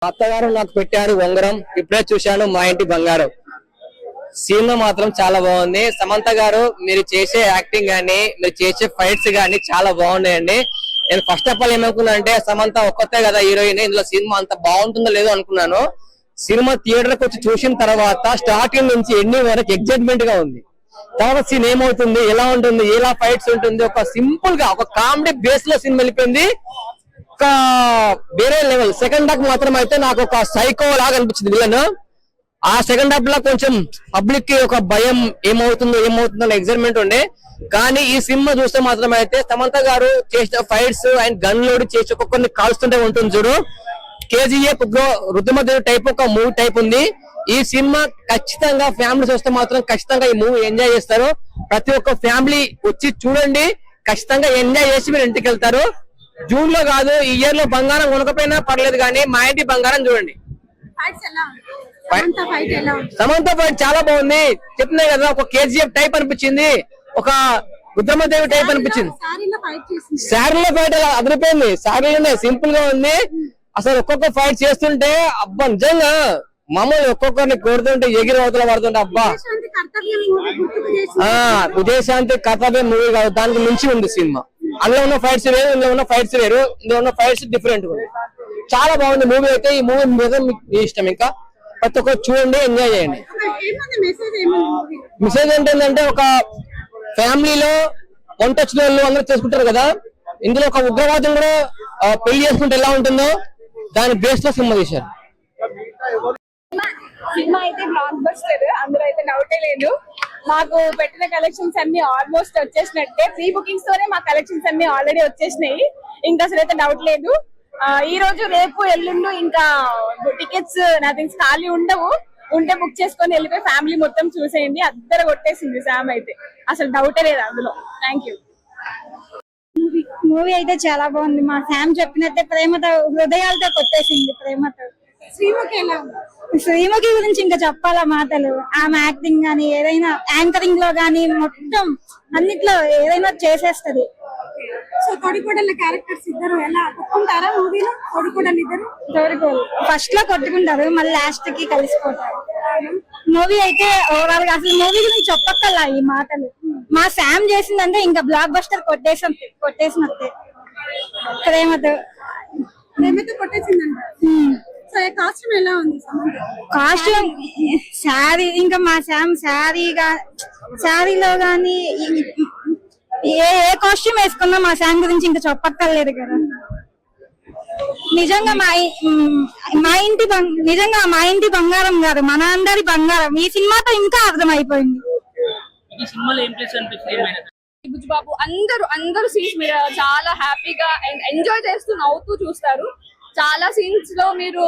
అత్తగారు నాకు పెట్టారు ఉంగరం, ఇప్పుడే చూశాను మా ఇంటి బంగారం. సినిమా మాత్రం చాలా బాగుంది. సమంత గారు మీరు చేసే యాక్టింగ్ గానీ, మీరు చేసే ఫైట్స్ గానీ చాలా బాగున్నాయండి. నేను ఫస్ట్ ఆఫ్ ఆల్ ఏమనుకున్నా అంటే సమంత ఒక్కతే కదా హీరోయిన్, ఇందులో సినిమా అంత బాగుంటుందో లేదో అనుకున్నాను. సినిమా థియేటర్ కి వచ్చి చూసిన తర్వాత స్టార్టింగ్ నుంచి ఎండింగ్ వరకు ఎగ్జైట్మెంట్ గా ఉంది. తర్వాత సీన్ ఏమవుతుంది, ఎలా ఉంటుంది, ఎలా ఫైట్స్ ఉంటుంది, ఒక సింపుల్ గా ఒక కామెడీ బేస్ లో సినిమా వెళ్ళిపోయింది. ఒక వేరే లెవెల్. సెకండ్ హాఫ్ మాత్రం అయితే నాకు ఒక సైకో లాగా అనిపించింది విలన్. ఆ సెకండ్ హాఫ్ లో కొంచెం పబ్లిక్ కి ఒక భయం, ఏమవుతుందో అనే ఎగ్జైట్మెంట్ ఉండే. కానీ ఈ సినిమా చూస్తే మాత్రం అయితే సమంత గారు చేసిన ఫైట్స్ అండ్ గన్ లోడ్ చేసి ఒక్కొక్కరిని కాల్స్తుంటే ఉంటుంది చూడు, కేజీఎఫ్ రుద్రమదేవి టైప్ ఒక మూవీ టైప్ ఉంది. ఈ సినిమా ఖచ్చితంగా ఫ్యామిలీస్ వస్తే మాత్రం ఖచ్చితంగా ఈ మూవీ ఎంజాయ్ చేస్తారు. ప్రతి ఒక్క ఫ్యామిలీ వచ్చి చూడండి, ఖచ్చితంగా ఎంజాయ్ చేసి మీరు ఇంటికి వెళ్తారు. జూన్ లో కాదు, ఈ ఇయర్ లో బంగారం కొనకపోయినా పర్లేదు, కానీ మా ఇంటి బంగారం చూడండి. సమంత ఫైట్ చాలా బాగుంది. చెప్తున్నాయి కదా, ఒక కేజీఎఫ్ టైప్ అనిపించింది, ఒక రుద్రమదేవి టైప్ అనిపించింది. శారీలో ఫైట్ అలా అదిరిపోయింది. శారీలోనే సింపుల్ గా ఉంది. అసలు ఒక్కొక్క ఫైట్ చేస్తుంటే అబ్బా నిజంగా మామూలు ఒక్కొక్కరిని కొడుతుంటే ఎగిరి అవతల పడుతుంటే అబ్బా. విజయశాంతి కర్తవ్యం మూవీ కాదు, దానికి మించి ఉంది సినిమా. అందులో ఉన్న ఫైట్స్ వేరు, ఇందులో ఉన్న ఫైట్స్ వేరు, ఇందులో ఉన్న ఫైట్స్ డిఫరెంట్ ఉంది. చాలా బాగుంది మూవీ అయితే. ఈ మూవీ మీద మీకు ఇష్టం, ఇంకా ప్రతి ఒక్కరు చూడండి, ఎంజాయ్ చేయండి. మెసేజ్ ఏంటంటే ఒక ఫ్యామిలీలో వన్ టచ్ లో అందరూ చేసుకుంటారు కదా, ఇందులో ఒక ఉగ్రవాదం కూడా పెళ్లి చేసుకుంటే ఎలా ఉంటుందో దాని బేస్ లో సినిమా తీశారు. సినిమా అయితే బ్లాక్ బస్టర్, అందులో అయితే డౌటే లేదు. మాకు పెట్టిన కలెక్షన్స్ అన్ని ఆల్మోస్ట్ వచ్చేసినట్టే. ప్రీ బుకింగ్స్ తోనే మా కలెక్షన్స్ అన్ని ఆల్రెడీ వచ్చేసినాయి, ఇంకా అసలు అయితే డౌట్ లేదు. ఈ రోజు రేపు ఎల్లుండు ఇంకా టికెట్స్ నా థింగ్స్ ఖాళీ ఉండవు. ఉంటే బుక్ చేసుకొని వెళ్ళిపోయి ఫ్యామిలీ మొత్తం చూసేయండి. అద్దరు కొట్టేసింది శామ్ అయితే, అసలు డౌటే లేదు అందులో. Thank you. మూవీ అయితే చాలా బాగుంది. మా శామ్ చెప్పినట్టే ప్రేమతో హృదయాలతో కొట్టేసింది. ప్రేమతో శ్రీముఖి గురించి ఇంకా చెప్పాలా మాటలు. ఆమె యాక్టింగ్ గానీ, ఏదైనా యాంకరింగ్ లో గానీ, మొత్తం అన్నిట్లో ఏదైనా చేసేస్తది. సో తోడికోడళ్ళ క్యారెక్టర్స్ ఇద్దరు ఎలా కొట్టుకుంటారా మూవీలో? తోడికోడళ్ళు ఇద్దరు ఫస్ట్ లో కొట్టుకుంటారు, మళ్ళీ లాస్ట్ కి కలిసిపోతారు. మూవీ అయితే ఓవరాల్ గా అసలు మూవీ గురించి చెప్పక్కర్లా ఈ మాటలు. మా శామ్ చేసిందంటే ఇంకా బ్లాక్ బస్టర్ కొట్టేసినట్టే. ప్రేమతో కొట్టేసిందంట. కాస్ట్యూమ్ ఎలా ఉంది? కాస్ట్యూమ్ శారీ, ఇంకా మా శామ్ శారీలో గానీ ఏ కాస్ట్యూమ్ వేసుకున్నా మా శామ్ గురించి ఇంకా చెప్పక్కర్లేదు కదా. నిజంగా మా ఇంటి బంగారం కాదు, మన అందరి బంగారం. ఈ సినిమాతో ఇంకా అర్థమైపోయింది. బుజ్జిబాబు అందరూ సీన్స్ మీరు చాలా హ్యాపీగా అండ్ ఎంజాయ్ చేస్తూ నవ్వుతూ చూస్తారు. చాలా సీన్స్ లో మీరు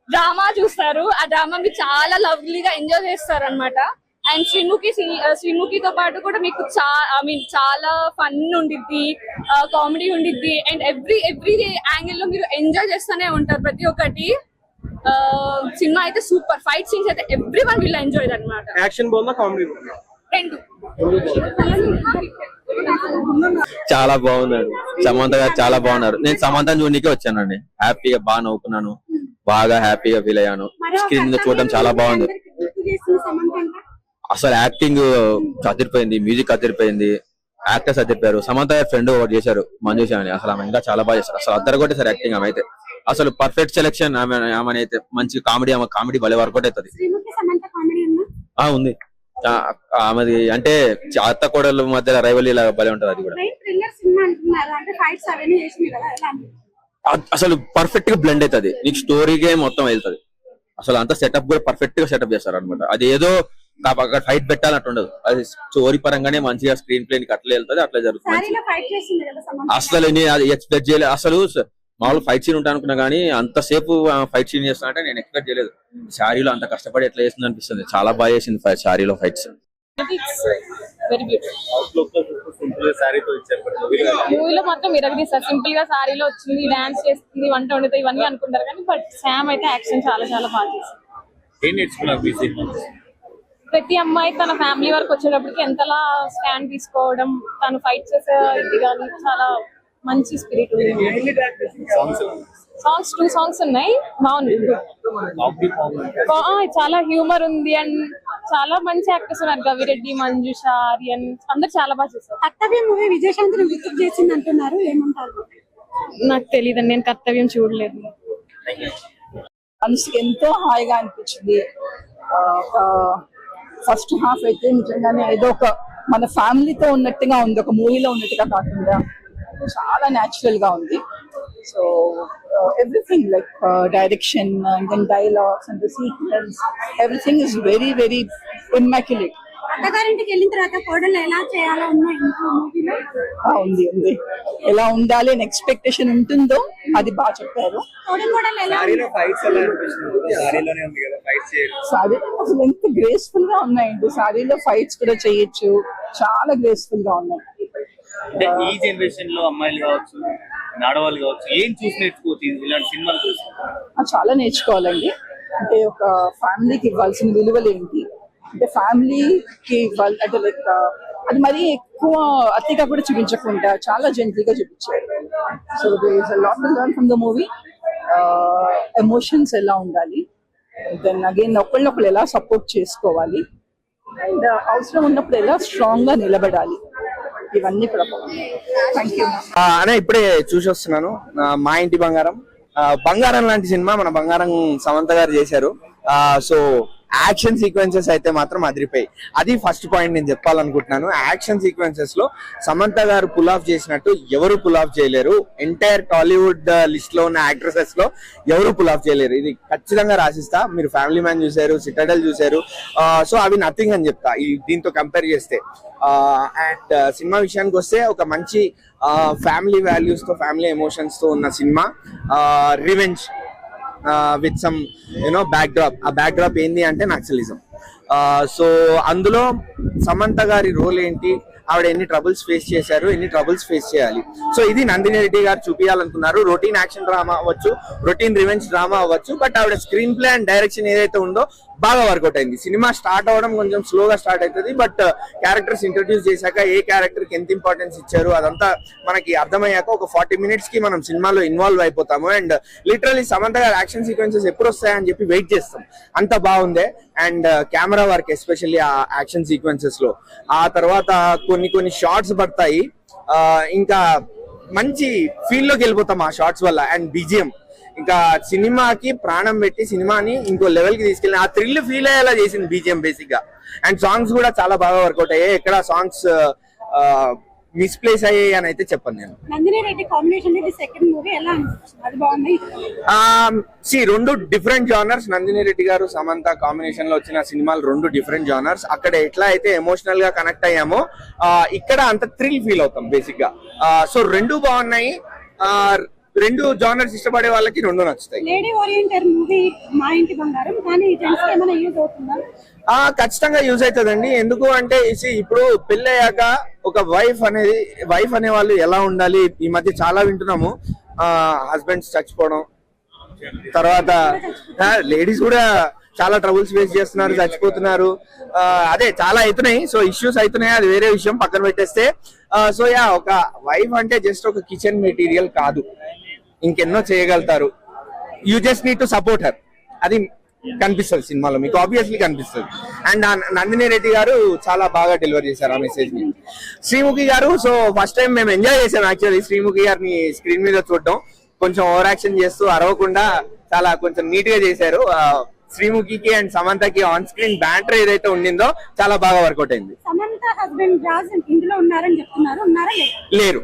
డ్రామా చూస్తారు. ఆ డ్రామా మీరు చాలా లవ్లీగా ఎంజాయ్ చేస్తారు అనమాట. అండ్ శ్రీముఖితో పాటు కూడా మీకు చాలా ఫన్ ఉండిద్ది, కామెడీ ఉండిద్ది, అండ్ ఎవ్రీ యాంగిల్ లో మీరు ఎంజాయ్ చేస్తూనే ఉంటారు ప్రతి ఒక్కటి. సినిమా అయితే సూపర్. ఫైట్ సీన్స్ అయితే ఎవ్రీవన్ విల్ ఎంజాయ్ అన్నమాట. యాక్షన్ బాగుందా, కామెడీ బాగుందా? రెండు. చాలా బాగున్నాడు. సమంత గారు చాలా బాగున్నారు. నేను సమంతను చూడడానికి వచ్చానండి. హ్యాపీగా బాగా నవ్వుకున్నాను, బాగా హ్యాపీగా ఫీల్ అయ్యాను. స్క్రీన్ మీద చూడడం చాలా బాగుంది. అసలు యాక్టింగ్ అదిరిపోయింది, మ్యూజిక్ అదిరిపోయింది, యాక్టర్స్ అదిరిపోయారు. సమంత గారి ఫ్రెండ్ ఒకటి చేశారు, మంజుష అని. అసలు ఆమె ఇంకా చాలా బాగా చేశారు. అసలు అద్దరు కొట్టేసారు యాక్టింగ్. ఆమె అయితే అసలు పర్ఫెక్ట్ సెలెక్షన్. ఆమె అయితే మంచి కామెడీ, ఆమె కామెడీ భలే వర్కౌట్ అవుతుంది. ఉంది ఆమెది. అంటే అత్త కోడళ్ళ మధ్య రైవల్ ఇలా భలే ఉంటది. అది కూడా అసలు పర్ఫెక్ట్ గా బ్లెండ్ అవుతుంది. నీకు స్టోరీకే మొత్తం వెళ్తుంది. అసలు అంత సెటప్ కూడా పర్ఫెక్ట్ గా సెటప్ చేస్తారు అనమాట. అది ఏదో అక్కడ ఫైట్ పెట్టాలంటూ ఉండదు. అది స్టోరీ పరంగానే మంచిగా స్క్రీన్ ప్లే అట్లా వెళ్తుంది, అట్లా జరుగుతుంది. అసలు నేను అది ఎక్స్పెక్ట్ చేయలేదు. అసలు మామూలు ఫైట్ సీన్ ఉంటాను అనుకున్నా కానీ అంతసేపు ఫైట్ సీన్ చేస్తున్నా అంటే నేను ఎక్స్పెక్ట్ చేయలేదు. శారీలో అంత కష్టపడి ఎట్లా చేస్తుంది అనిపిస్తుంది. చాలా బాగా చేసింది శారీలో ఫైట్స్. మూవీలో మాత్రం ఇరగదీస్తారు. సింపుల్ గా శారీలో వచ్చింది, డాన్స్ చేస్తుంది, వంట వండుతుంది, ఇవన్నీ అనుకుంటారు కానీ బట్ శామ్ అయితే యాక్షన్ చాలా చాలా బాగా చేస్తుంది. ప్రతి అమ్మాయి తన ఫ్యామిలీ వరకు వచ్చేటప్పటికి ఎంతలా స్టాండ్ తీసుకోవడం, తను ఫైట్ చేసే ఇది కానీ చాలా మంచి స్పిరిట్ ఉంది. సాంగ్స్ 2 సాంగ్స్ ఉన్నాయి, బాగుంది. చాలా హ్యూమర్ ఉంది అండ్ చాలా మంచి యాక్టర్స్ ఉన్నారు. గవిరెడ్డి, మంజుష, ఆర్యన్ అందరు చాలా బాగా చేశారు. కర్తవ్యం మూవీ విజయశాంతిని గుర్తు చేసింది అంటున్నారు, ఏమంటారు? నాకు తెలియదండి, నేను కర్తవ్యం చూడలేదు. మనసుకి ఎంతో హాయిగా అనిపించింది. ఫస్ట్ హాఫ్ అయితే నిజంగానే ఏదో ఒక మన ఫ్యామిలీతో ఉన్నట్టుగా ఉంది, ఒక మూవీలో ఉన్నట్టుగా కాకుండా చాలా న్యాచురల్ గా ఉంది. So everything like direction and then dialogues and the sequence, everything is very very immaculate. అత్తగారింటికి వెళ్ళిన తర్వాత కోడలు ఎలా చేయాలో మూవీలో ఉంది ఉంది ఎలా ఉండాలి అని ఎక్స్పెక్టేషన్ ఉంటుందో అది బాగా చెప్పారు. కోడలు ఎలా సారీ అసలు ఎంత గ్రేస్ఫుల్ గా ఉన్నాయండి. సారీలో ఫైట్స్ కూడా చేయొచ్చు, చాలా గ్రేస్ఫుల్ గా ఉన్నాయి. అంటే ఈ జనరేషన్ లో అమ్మాయిలు కావచ్చు, ఆడవాళ్ళు కావచ్చు, ఏం చూసి నేర్చుకోవచ్చు ఇలాంటి సినిమాలు చూసి? చాలా నేర్చుకోవాలండి. అంటే ఒక ఫ్యామిలీకి ఇవ్వాల్సిన విలువలు ఏంటి, అంటే ఫ్యామిలీకి ఇవ్వాలి అంటే లైక్ అది మరీ ఎక్కువ అతిగా కూడా చూపించకుండా చాలా జెంటిల్ గా చూపించారు. So there is a lot to learn from the movie. Emotions ఎలా ఉండాలి, దెన్ అగైన్ ఒకళ్ళొకళ్ళు ఎలా సపోర్ట్ చేసుకోవాలి, అండ్ అవసరం ఉన్నప్పుడు ఎలా స్ట్రాంగ్ గా నిలబడాలి, ఇవన్నీ కూడా బాగుంది. Thank you. అనే ఇప్పుడే చూసి వస్తున్నాను మా ఇంటి బంగారం. బంగారం లాంటి సినిమా మన బంగారం సమంత గారు చేశారు. సో యాక్షన్ సీక్వెన్సెస్ అయితే మాత్రం అదిరిపోయి. అది ఫస్ట్ పాయింట్ నేను చెప్పాలనుకుంటున్నాను. యాక్షన్ సీక్వెన్సెస్ లో సమంత గారు పుల్ ఆఫ్ చేసినట్టు ఎవరు పుల్ ఆఫ్ చేయలేరు. ఎంటైర్ టాలీవుడ్ లిస్ట్ లో ఉన్న యాక్ట్రెసెస్ లో ఎవరు పుల్ ఆఫ్ చేయలేరు. ఇది ఖచ్చితంగా రాసిస్తా. మీరు ఫ్యామిలీ మ్యాన్ చూసారు, సిటాడెల్ చూసారు, సో అవి నథింగ్ అని చెప్తా దీంతో కంపేర్ చేస్తే. అండ్ సినిమా విషయానికి వస్తే ఒక మంచి ఫ్యామిలీ వాల్యూస్ తో, ఫ్యామిలీ ఎమోషన్స్ తో ఉన్న cinema. Revenge with some you know backdrop. ఆ బ్యాక్డ్రాప్ ఏంటి అంటే నక్సలిజం. సో అందులో సమంత గారి రోల్ ఏంటి, ఆవిడ ఎన్ని ట్రబుల్స్ ఫేస్ చేశారు, ఎన్ని ట్రబుల్స్ ఫేస్ చేయాలి. సో ఇది నందిని రెడ్డి గారు చూపించాలనుకున్నారు. రొటీన్ యాక్షన్ డ్రామా అవ్వచ్చు, రొటీన్ రివెంజ్ డ్రామా అవ్వచ్చు, బట్ ఆవిడ స్క్రీన్ ప్లే అండ్ డైరెక్షన్ ఏదైతే ఉందో బాగా వర్కౌట్ అయింది. సినిమా స్టార్ట్ అవ్వడం కొంచెం స్లోగా స్టార్ట్ అవుతుంది, బట్ క్యారెక్టర్స్ ఇంట్రొడ్యూస్ చేశాక ఏ క్యారెక్టర్ కి ఎంత ఇంపార్టెన్స్ ఇచ్చారు అదంతా మనకి అర్థమయ్యాక ఒక 40 minutes కి మనం సినిమాలో ఇన్వాల్వ్ అయిపోతాము. అండ్ లిటరలీ సమంత గారు యాక్షన్ సీక్వెన్సెస్ ఎప్పుడు వస్తాయని చెప్పి వెయిట్ చేస్తాం, అంత బాగుంది. అండ్ కెమెరా వర్క్ ఎస్పెషల్లీ ఆ యాక్షన్ సీక్వెన్సెస్ లో. ఆ తర్వాత కొన్ని షార్ట్స్ పడతాయి, ఇంకా మంచి ఫీల్ లోకి వెళ్ళిపోతాం ఆ షార్ట్స్ వల్ల. అండ్ BGM ఇంకా సినిమాకి ప్రాణం పెట్టి సినిమాని ఇంకో లెవెల్ కి తీసుకెళ్ళి ఆ థ్రిల్ ఫీల్ అయ్యేలా చేసింది BGM బేసిక్ గా. అండ్ సాంగ్స్ కూడా చాలా బాగా వర్కౌట్ అయ్యాయి. ఎక్కడ సాంగ్స్ మిస్ప్లేస్ అయ్యాయి అని అయితే చెప్పను నేను. నందిని రెడ్డి కాంబినేషన్ ఇది సెకండ్ మూవీ ఎలా అనిపించింది? అది బాగుంది. రెండు డిఫరెంట్ జానర్స్. నందిని రెడ్డి గారు సమంత కాంబినేషన్ లో వచ్చిన సినిమాలు రెండు డిఫరెంట్ జానర్స్. అక్కడ ఎట్లా అయితే ఎమోషనల్ గా కనెక్ట్ అయ్యామో ఇక్కడ అంత థ్రిల్ ఫీల్ అవుతాం బేసిక్ గా. సో రెండు బాగున్నాయి. రెండు జానర్స్ ఇష్టపడే వాళ్ళకి రెండు నచ్చుతాయి. లేడీ ఓరియంటెడ్ మూవీ మా ఇంటి బంగారం, కానీ జెంట్స్ కి ఏమైనా యూజ్ అవుతుందా? ఖచ్చితంగా యూజ్ అవుతుందండి. ఎందుకు అంటే ఇప్పుడు పెళ్ళయ్యాక ఒక వైఫ్ అనే వాళ్ళు ఎలా ఉండాలి, ఈ మధ్య చాలా వింటున్నాము. హస్బెండ్స్ చచ్చిపోవడం, తర్వాత లేడీస్ కూడా చాలా ట్రబుల్స్ ఫేస్ చేస్తున్నారు, చచ్చిపోతున్నారు, అదే చాలా అవుతున్నాయి. సో ఇష్యూస్ అవుతున్నాయి, అది వేరే విషయం, పక్కన పెట్టేస్తే. సో ఒక వైఫ్ అంటే జస్ట్ ఒక కిచెన్ మెటీరియల్ కాదు, ఇంకెన్నో చేయగలుగుతారు. You just need to support her. అది కనిపిస్తుంది సినిమాలో, మీకు ఆబ్వియస్లీ కనిపిస్తుంది. అండ్ నందిని రెడ్డి గారు చాలా బాగా డెలివర్ చేశారు ఆ మెసేజ్ ని. శ్రీముఖి గారు, సో ఫస్ట్ టైం మేము ఎంజాయ్ చేసాం యాక్చువల్లీ శ్రీముఖి గారిని స్క్రీన్ మీద చూడడం. కొంచెం ఓవర్ యాక్షన్ చేస్తూ అరవకుండా చాలా కొంచెం నీట్ గా చేశారు. శ్రీముఖికి అండ్ సమంతకి ఆన్ స్క్రీన్ బ్యాంటర్ ఏదైతే ఉండిందో చాలా బాగా వర్కౌట్ అయింది. సమంత హస్బెండ్ రాజ్ ఇందులో ఉన్నారని చెప్తున్నారు, ఉన్నారా? లేరు.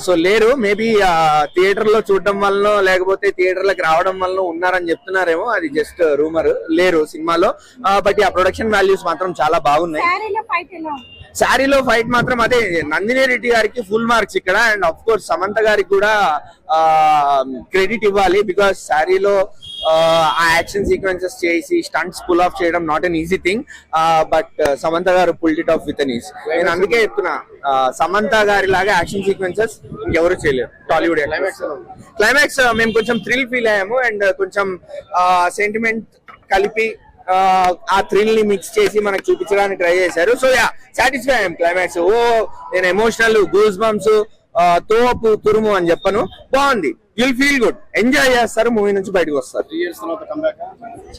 సో లేరు. మేబీ థియేటర్ లో చూడడం వల్ల లేకపోతే థియేటర్లకు రావడం వల్ల ఉన్నారని చెప్తున్నారేమో, అది జస్ట్ రూమర్. లేరు సినిమాలో. బట్ ఆ ప్రొడక్షన్ వాల్యూస్ మాత్రం చాలా బాగున్నాయి. శారీలో ఫైట్ మాత్రం అదే నందిని రెడ్డి గారికి ఫుల్ మార్క్స్ ఇక్కడ. అండ్ ఆఫ్ కోర్స్ సమంత గారికి కూడా క్రెడిట్ ఇవ్వాలి, బికాస్ శారీలో ఆ యాక్షన్ సీక్వెన్సెస్ చేసి స్టంట్స్ పుల్ ఆఫ్ చేయడం not an easy thing. But Samantha గారు pulled it off with an ease. నేను అందుకే చెప్తున్నా, సమంత గారి లాగా యాక్షన్ సీక్వెన్సెస్ ఇంకెవరు చేయలేరు టాలీవుడ్. క్లైమాక్స్ మేము కొంచెం థ్రిల్ ఫీల్ అయ్యాము, అండ్ కొంచెం సెంటిమెంట్ కలిపి ఆ థ్రిల్ ని మిక్స్ చేసి మనకు చూపించడానికి ట్రై చేశారు. సో సాటిస్ఫై అయ్యాం క్లైమాక్స్. నేను ఎమోషనల్, గూస్ బంప్స్, తోపు తురుము అని చెప్పను, బాగుంది. యుల్ ఫీల్ గుడ్, ఎంజాయ్ చేస్తారు, మూవీ నుంచి బయటకు వస్తారు.